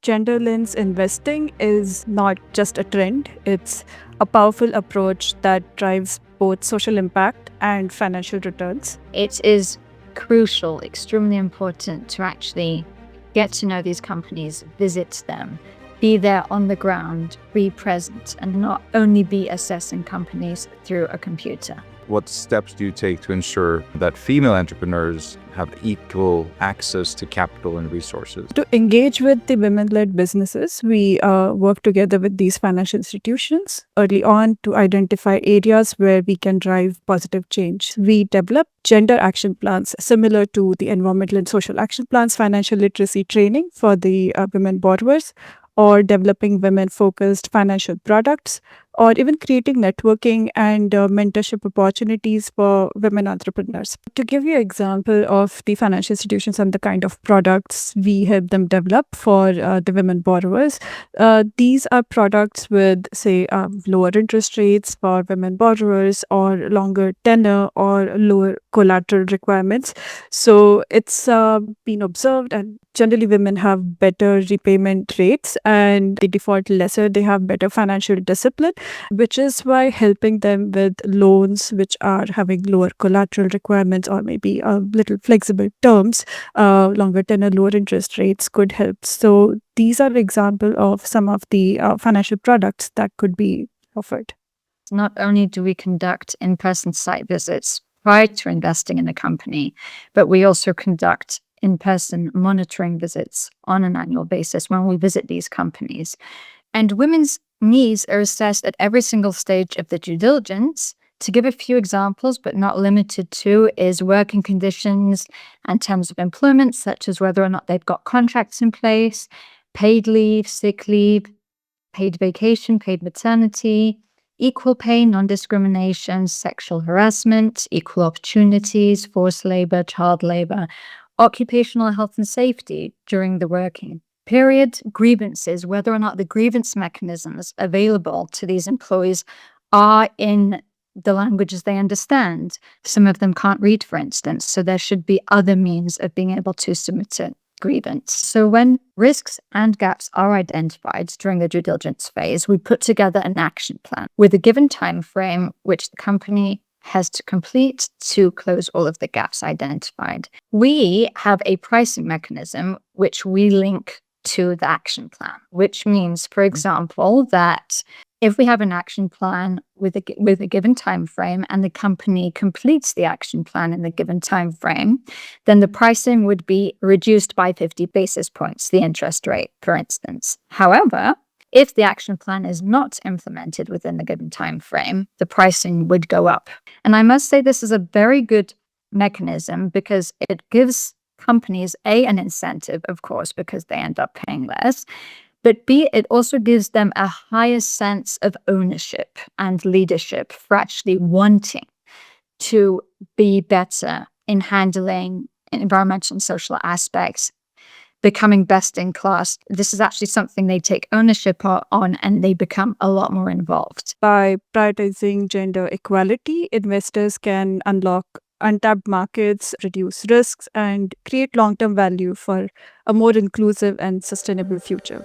Gender lens investing is not just a trend, it's a powerful approach that drives both social impact and financial returns. It is crucial, extremely important to actually get to know these companies, visit them, be there on the ground, be present, and not only be assessing companies through a computer. What steps do you take to ensure that female entrepreneurs have equal access to capital and resources? To engage with the women-led businesses, we work together with these financial institutions early on to identify areas where we can drive positive change. We develop gender action plans similar to the environmental and social action plans, financial literacy training for the women borrowers, or developing women-focused financial products, or even creating networking and mentorship opportunities for women entrepreneurs. To give you an example of the financial institutions and the kind of products we help them develop for the women borrowers, these are products with, say, lower interest rates for women borrowers, or longer tenor, or lower collateral requirements. So it's been observed, and generally women have better repayment rates and they default lesser, they have better financial discipline, which is why helping them with loans which are having lower collateral requirements or maybe a little flexible terms, longer tenor, lower interest rates could help. So these are example of some of the financial products that could be offered. Not only do we conduct in-person site visits prior to investing in a company, but we also conduct in-person monitoring visits on an annual basis when we visit these companies. And women's needs are assessed at every single stage of the due diligence. To give a few examples, but not limited to, is working conditions and terms of employment, such as whether or not they've got contracts in place, paid leave, sick leave, paid vacation, paid maternity, equal pay, non-discrimination, sexual harassment, equal opportunities, forced labor, child labor, occupational health and safety during the working period, grievances, whether or not the grievance mechanisms available to these employees are in the languages they understand. Some of them can't read, for instance, so there should be other means of being able to submit a grievance. So when risks and gaps are identified during the due diligence phase, we put together an action plan with a given time frame which the company has to complete to close all of the gaps identified. We have a pricing mechanism which we link to the action plan, which means, for example, that if we have an action plan with a given time frame and the company completes the action plan in the given time frame, then the pricing would be reduced by 50 basis points, the interest rate, for instance. However, if the action plan is not implemented within the given time frame, the pricing would go up. And I must say this is a very good mechanism because it gives companies, A, an incentive, of course, because they end up paying less, but B, it also gives them a higher sense of ownership and leadership for actually wanting to be better in handling environmental and social aspects, becoming best in class. This is actually something they take ownership on, and they become a lot more involved. By prioritizing gender equality, investors can unlock untapped markets, reduce risks, and create long-term value for a more inclusive and sustainable future.